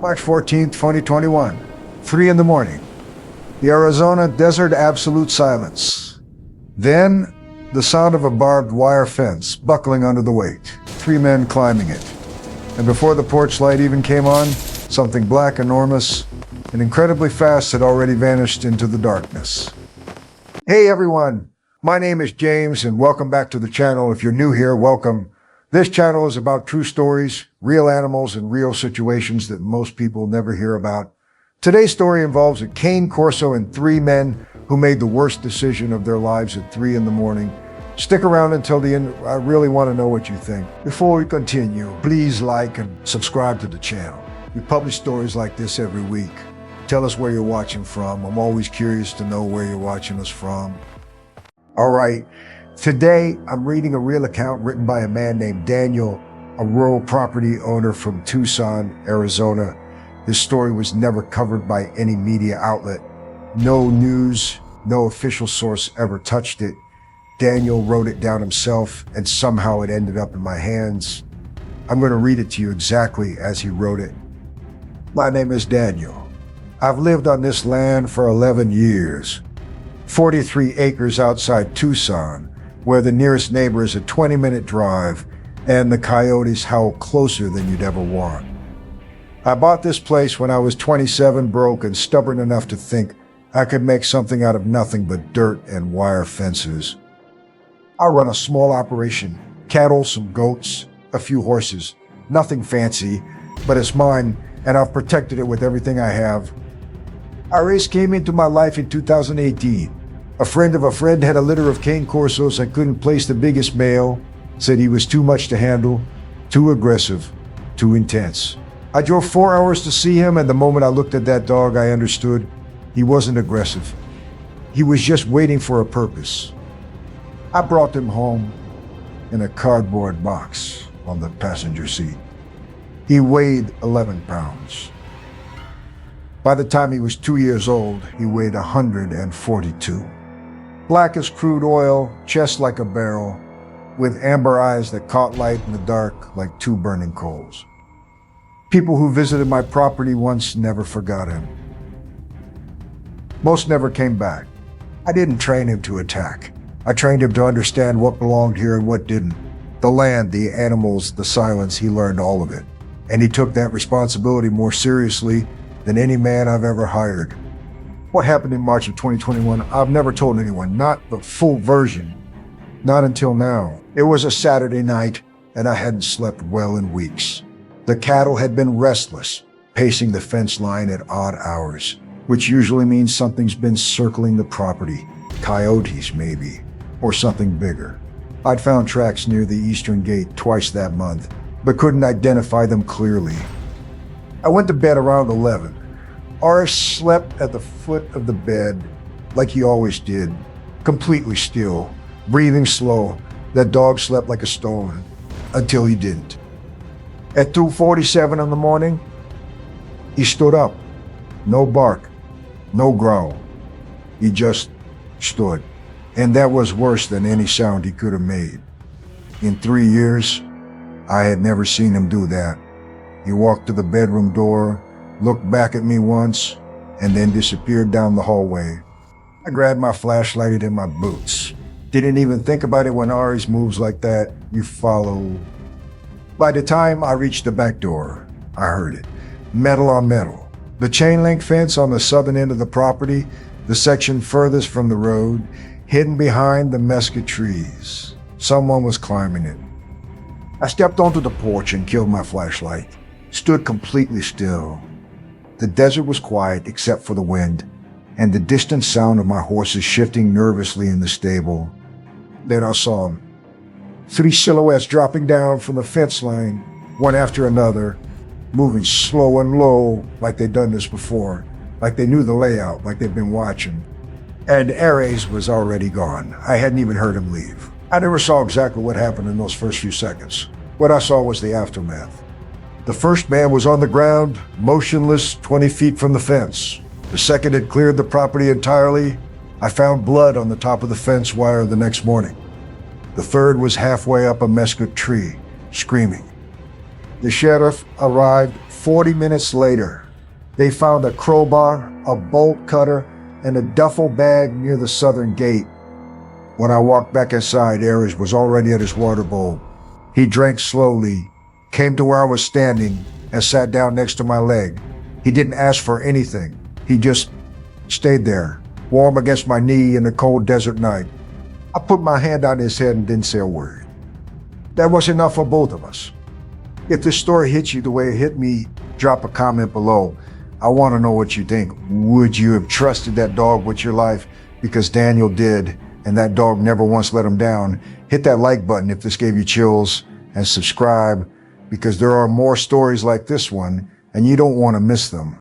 March 14th, 2021, 3 in the morning. The Arizona desert, absolute silence. Then, the sound of a barbed wire fence buckling under the weight. 3 men climbing it. And before the porch light even came on, something black, enormous, and incredibly fast had already vanished into the darkness. Hey everyone, my name is James and welcome back to the channel. If you're new here, welcome. This channel is about true stories, real animals, and real situations that most people never hear about. Today's story involves a cane Corso and 3 men who made the worst decision of their lives at 3 in the morning. Stick around until the end. I really want to know what you think. Before we continue, please like and subscribe to the channel. We publish stories like this every week. Tell us where you're watching from. I'm always curious to know where you're watching us from. All right. Today, I'm reading a real account written by a man named Daniel, a rural property owner from Tucson, Arizona. His story was never covered by any media outlet. No news, no official source ever touched it. Daniel wrote it down himself, and somehow it ended up in my hands. I'm going to read it to you exactly as he wrote it. My name is Daniel. I've lived on this land for 11 years. 43 acres outside Tucson, where the nearest neighbor is a 20-minute drive, and the coyotes howl closer than you'd ever want. I bought this place when I was 27, broke, and stubborn enough to think I could make something out of nothing but dirt and wire fences. I run a small operation, cattle, some goats, a few horses. Nothing fancy, but it's mine, and I've protected it with everything I have. A race came into my life in 2018. A friend of a friend had a litter of cane Corsos and couldn't place the biggest male, said he was too much to handle, too aggressive, too intense. I drove 4 hours to see him, and the moment I looked at that dog, I understood he wasn't aggressive. He was just waiting for a purpose. I brought him home in a cardboard box on the passenger seat. He weighed 11 pounds. By the time he was 2 years old, he weighed 142. Black as crude oil, chest like a barrel, with amber eyes that caught light in the dark like 2 burning coals. People who visited my property once never forgot him. Most never came back. I didn't train him to attack. I trained him to understand what belonged here and what didn't. The land, the animals, the silence, he learned all of it. And he took that responsibility more seriously than any man I've ever hired. What happened in March of 2021, I've never told anyone, not the full version, not until now. It was a Saturday night, and I hadn't slept well in weeks. The cattle had been restless, pacing the fence line at odd hours, which usually means something's been circling the property, coyotes maybe, or something bigger. I'd found tracks near the eastern gate twice that month, but couldn't identify them clearly. I went to bed around 11. Arish slept at the foot of the bed, like he always did, completely still, breathing slow. That dog slept like a stone, until he didn't. At 2:47 in the morning, he stood up. No bark, no growl. He just stood. And that was worse than any sound he could have made. In 3 years, I had never seen him do that. He walked to the bedroom door, looked back at me once, and then disappeared down the hallway. I grabbed my flashlight in my boots. Didn't even think about it when Ari's moves like that. You follow. By the time I reached the back door, I heard it. Metal on metal. The chain link fence on the southern end of the property, the section furthest from the road, hidden behind the mesquite trees. Someone was climbing it. I stepped onto the porch and killed my flashlight. Stood completely still. The desert was quiet except for the wind and the distant sound of my horses shifting nervously in the stable. Then I saw them. 3 silhouettes dropping down from the fence line, one after another, moving slow and low like they'd done this before, like they knew the layout, like they'd been watching. And Ares was already gone. I hadn't even heard him leave. I never saw exactly what happened in those first few seconds. What I saw was the aftermath. The first man was on the ground, motionless, 20 feet from the fence. The second had cleared the property entirely. I found blood on the top of the fence wire the next morning. The third was halfway up a mesquite tree, screaming. The sheriff arrived 40 minutes later, they found a crowbar, a bolt cutter, and a duffel bag near the southern gate. When I walked back inside, Erich was already at his water bowl. He drank slowly, came to where I was standing, and sat down next to my leg. He didn't ask for anything. He just stayed there, warm against my knee in the cold desert night. I put my hand on his head and didn't say a word. That was enough for both of us. If this story hits you the way it hit me, drop a comment below. I want to know what you think. Would you have trusted that dog with your life? Because Daniel did, and that dog never once let him down. Hit that like button if this gave you chills, and subscribe, because there are more stories like this one, and you don't want to miss them.